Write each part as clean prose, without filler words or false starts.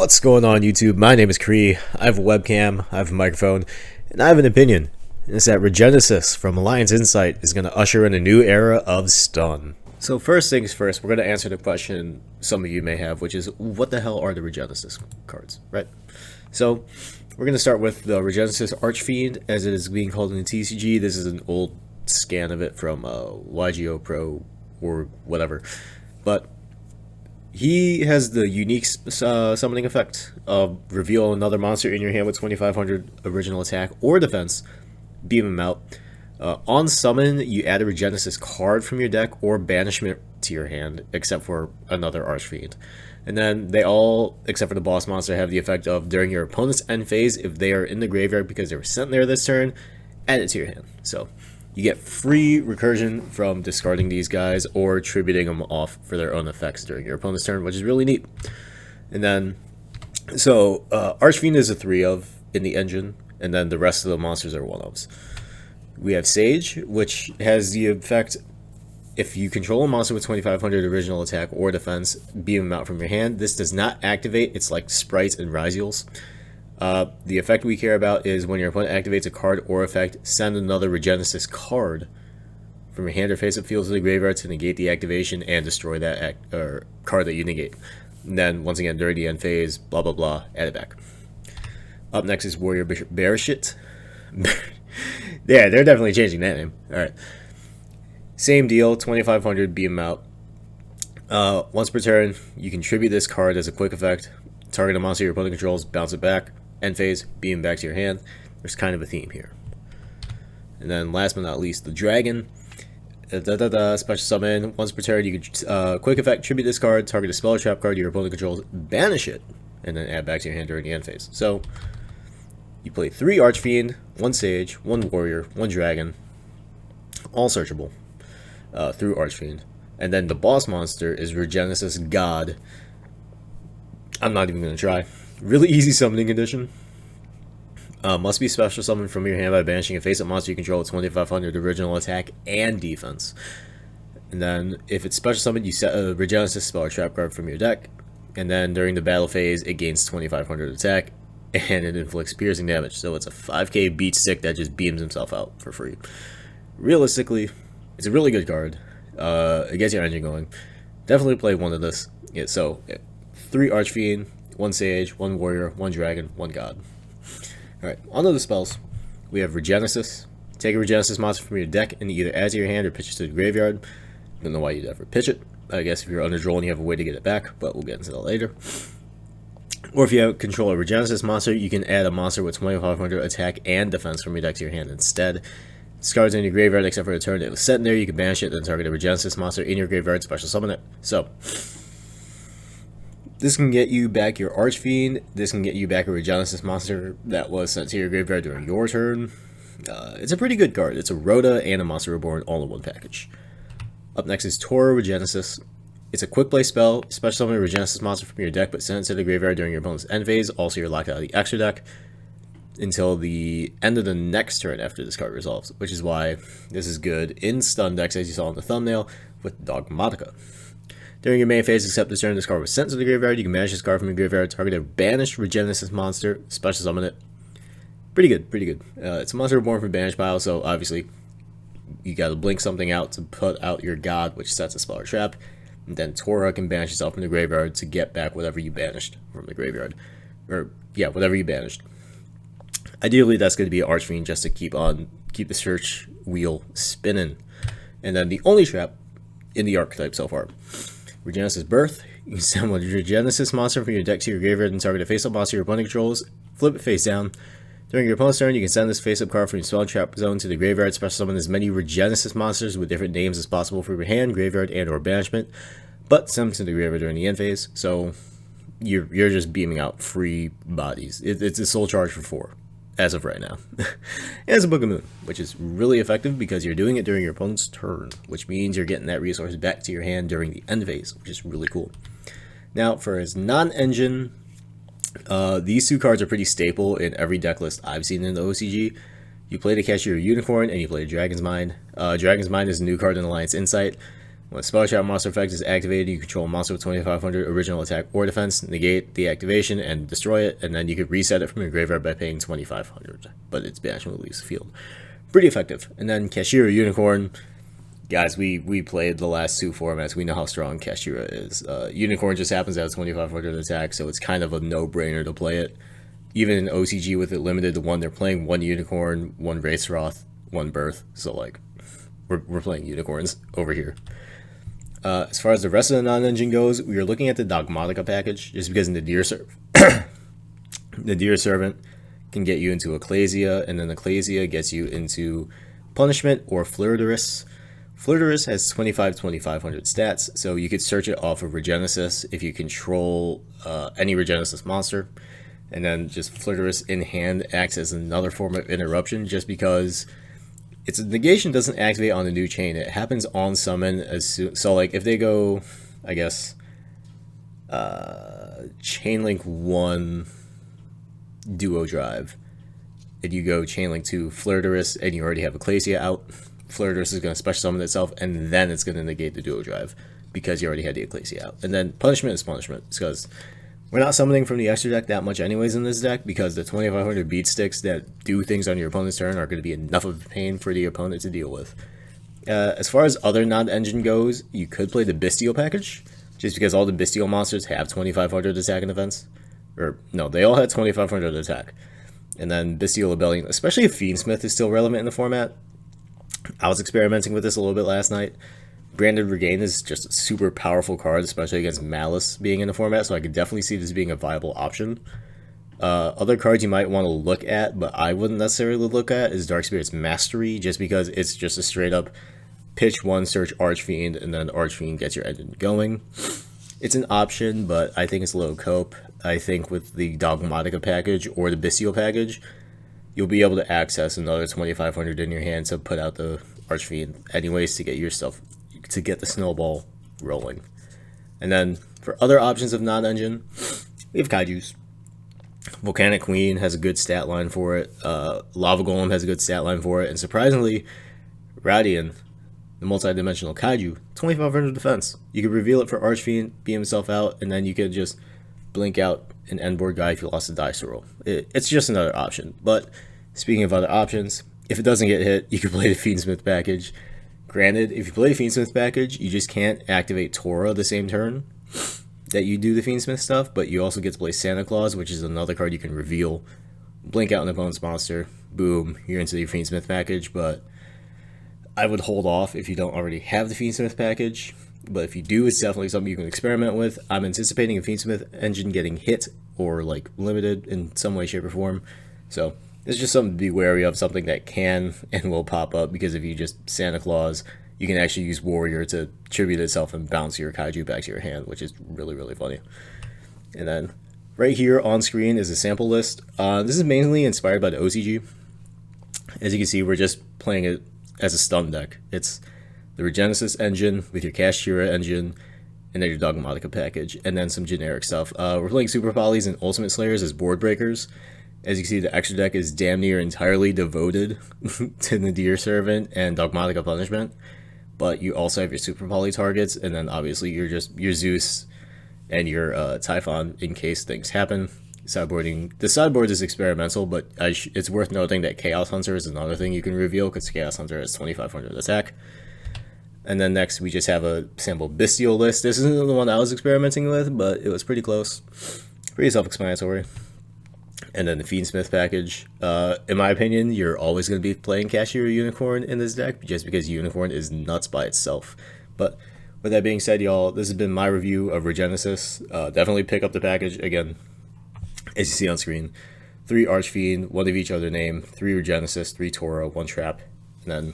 What's going on, YouTube? My name is Kree. I have a webcam, I have a microphone, and I have an opinion. And it's that Regenesis from Alliance Insight is going to usher in a new era of stun. So first things first, we're going to answer the question some of you may have, which is, what the hell are the Regenesis cards, right? So we're going to start with the Regenesis Archfiend, as it is being called in the TCG. This is an old scan of it from YGO Pro or whatever. But he has the unique summoning effect of reveal another monster in your hand with 2500 original attack or defense, beam him out. On summon, you add a Regenesis card from your deck or banishment to your hand, except for another Archfiend. And then they all, except for the boss monster, have the effect of during your opponent's end phase, if they are in the graveyard because they were sent there this turn, add it to your hand. So you get free recursion from discarding these guys or tributing them off for their own effects during your opponent's turn, which is really neat. And then, so Archfiend is a 3-of in the engine, and then the rest of the monsters are 1-ofs. We have Sage, which has the effect, if you control a monster with 2500 original attack or defense, beam them out from your hand. This does not activate. It's like Sprites and Ryziels. The effect we care about is when your opponent activates a card or effect, send another Regenesis card from your hand or face-up field to the graveyard to negate the activation and destroy that card that you negate. And then, once again, during the end phase, blah blah blah, add it back. Up next is Warrior Bishop Bereshit. Yeah, they're definitely changing that name. Alright. Same deal, 2500, beam out. Once per turn, you contribute this card as a quick effect. Target a monster your opponent controls, bounce it back. End phase, beam back to your hand. There's kind of a theme here. And then last but not least, the Dragon. Special summon. Once per turn, you can quick effect, tribute this card, target a spell or trap card your opponent controls, banish it, and then add back to your hand during the end phase. So you play 3 Archfiend, 1 Sage, 1 Warrior, 1 Dragon, all searchable through Archfiend. And then the boss monster is Regenesis God. I'm not even going to try. Really easy summoning condition. Must be special summoned from your hand by banishing a face-up monster you control with 2500 original attack and defense. And then if it's special summoned, you set a Regenesis spell or trap card from your deck. And then during the battle phase, it gains 2500 attack and it inflicts piercing damage. So it's a 5k beat stick that just beams himself out for free. Realistically, it's a really good card. It gets your engine going. Definitely play one of this. Yeah, so 3 Archfiend, 1 Sage, 1 Warrior, 1 Dragon, 1 God. Alright, on to the spells. We have Regenesis. Take a Regenesis monster from your deck and either add to your hand or pitch it to the graveyard. I don't know why you'd ever pitch it. I guess if you're under draw and you have a way to get it back, but we'll get into that later. Or if you control a Regenesis monster, you can add a monster with 2500 attack and defense from your deck to your hand instead. Discards in your graveyard except for the turn it was set in there, you can banish it, then target a Regenesis monster in your graveyard, special summon it. So this can get you back your Archfiend. This can get you back a Regenesis monster that was sent to your graveyard during your turn. It's a pretty good card. It's a Rhoda and a Monster Reborn all in one package. Up next is Toro Regenesis. It's a quick play spell. Special summon a Regenesis monster from your deck, but send it to the graveyard during your opponent's end phase. Also, you're locked out of the extra deck until the end of the next turn after this card resolves, which is why this is good in stun decks, as you saw in the thumbnail, with Dogmatica. During your main phase, except this turn this card was sent to the graveyard, you can banish this card from your graveyard, target a banished Regenesis monster, special summon it. Pretty good, pretty good. It's a monster reborn from banish pile, so obviously you gotta blink something out to put out your God, which sets a spell or trap, and then Tora can banish itself from the graveyard to get back whatever you banished from the graveyard. Or, yeah, whatever you banished. Ideally, that's going to be an Archfiend just to keep the search wheel spinning. And then the only trap in the archetype so far. Regenesis Birth. You can summon a Regenesis monster from your deck to your graveyard and target a face-up monster your opponent controls. Flip it face down. During your opponent's turn, you can send this face-up card from your spell and trap zone to the graveyard. Special summon as many Regenesis monsters with different names as possible for your hand, graveyard, and or banishment. But send them to the graveyard during the end phase. So you're just beaming out free bodies. It's a soul charge for 4. As of right now. And it's a Book of Moon, which is really effective because you're doing it during your opponent's turn, which means you're getting that resource back to your hand during the end phase, which is really cool. Now, for his non-engine, these 2 cards are pretty staple in every deck list I've seen in the OCG. You play to catch your Unicorn, and you play Dragon's Mind. Dragon's Mind is a new card in Alliance Insight. When a spell trap monster effect is activated, you control a monster with 2500 original attack or defense, negate the activation and destroy it, and then you could reset it from your graveyard by paying 2500, but its banishment will leave the field. Pretty effective. And then Kashira Unicorn. Guys, we played the last 2 formats. We know how strong Kashira is. Unicorn just happens to have 2500 attack, so it's kind of a no-brainer to play it. Even in OCG with it limited to 1, they're playing 1 Unicorn, 1 Wraithsroth, 1 Birth. So, like, we're playing Unicorns over here. As far as the rest of the non-engine goes, we are looking at the Dogmatica package, just because in the Deer Servant can get you into Ecclesia, and then Ecclesia gets you into Punishment or Flirterous. Flirterous has 2500 stats, so you could search it off of Regenesis if you control any Regenesis monster, and then just Flirterous in hand acts as another form of interruption, just because its negation doesn't activate on the new chain. It happens on summon as soon. So like if they go, I guess, Chainlink 1 Duo Drive, and you go Chainlink 2 Flirterous, and you already have Ecclesia out, Flirterous is going to special summon itself, and then it's going to negate the Duo Drive because you already had the Ecclesia out. And then Punishment is Punishment, because we're not summoning from the extra deck that much anyways in this deck, because the 2500 beat sticks that do things on your opponent's turn are going to be enough of a pain for the opponent to deal with. As far as other non-engine goes, you could play the Bestial package, just because all the Bestial monsters have 2500 attack and defense. Or, no, they all had 2500 attack. And then Bestial Rebellion, especially if Fiendsmith is still relevant in the format. I was experimenting with this a little bit last night. Branded Regain is just a super powerful card, especially against Malice being in the format, so I could definitely see this being a viable option. Other cards you might want to look at, but I wouldn't necessarily look at, is Dark Spirit's Mastery, just because it's just a straight up pitch 1, search Archfiend, and then Archfiend gets your engine going. It's an option, but I think it's low cope. I think with the Dogmatica package or the Bestial package, you'll be able to access another 2500 in your hand to put out the Archfiend anyways to get your stuff, to get the snowball rolling. And then for other options of non-engine, we have Kaijus. Volcanic Queen has a good stat line for it. Lava Golem has a good stat line for it. And surprisingly, Radian, the multi-dimensional Kaiju, 2500 defense. You could reveal it for Archfiend, beam himself out, and then you could just blink out an end board guy if you lost a dice roll. It's just another option. But speaking of other options, if it doesn't get hit, you could play the Fiendsmith package. Granted, if you play the Fiendsmith package, you just can't activate Tora the same turn that you do the Fiendsmith stuff, but you also get to play Santa Claus, which is another card you can reveal, blink out an opponent's monster, boom, you're into your Fiendsmith package. But I would hold off if you don't already have the Fiendsmith package, but if you do, it's definitely something you can experiment with. I'm anticipating a Fiendsmith engine getting hit or like limited in some way, shape, or form, so it's just something to be wary of, something that can and will pop up, because if you just Santa Claus, you can actually use Warrior to tribute itself and bounce your Kaiju back to your hand, which is really, really funny. And then right here on screen is a sample list. This is mainly inspired by the OCG. As you can see, we're just playing it as a stun deck. It's the Regenesis engine with your Kashira engine, and then your Dogmatica package, and then some generic stuff. We're playing Super Polys and Ultimate Slayers as board breakers. As you can see, the extra deck is damn near entirely devoted to the Deer Servant and Dogmatica Punishment, but you also have your Super Poly targets, and then obviously you're just your Zeus and your Typhon in case things happen. Sideboarding. The sideboard is experimental, but it's worth noting that Chaos Hunter is another thing you can reveal, because Chaos Hunter has 2500 attack. And then next, we just have a sample Bestial list. This isn't the one I was experimenting with, but it was pretty close. Pretty self-explanatory. And then the Fiendsmith package. In my opinion, you're always going to be playing Kashira Unicorn in this deck, just because Unicorn is nuts by itself. But with that being said, y'all, this has been my review of Regenesis. Definitely pick up the package. Again, as you see on screen, 3 Archfiend, 1 of each other name, 3 Regenesis, 3 Tora, 1 Trap, and then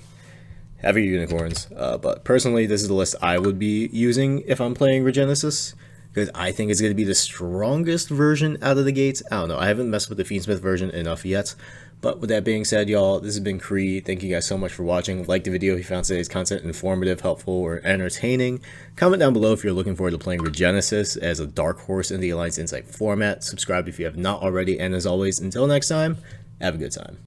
have your Unicorns. But personally, this is the list I would be using if I'm playing Regenesis, because I think it's going to be the strongest version out of the gates. I don't know, I haven't messed with the Fiendsmith version enough yet. But with that being said, y'all, this has been Kree. Thank you guys so much for watching. Like the video if you found today's content informative, helpful, or entertaining. Comment down below if you're looking forward to playing Regenesis as a dark horse in the Alliance Insight format. Subscribe if you have not already, and as always, until next time, have a good time.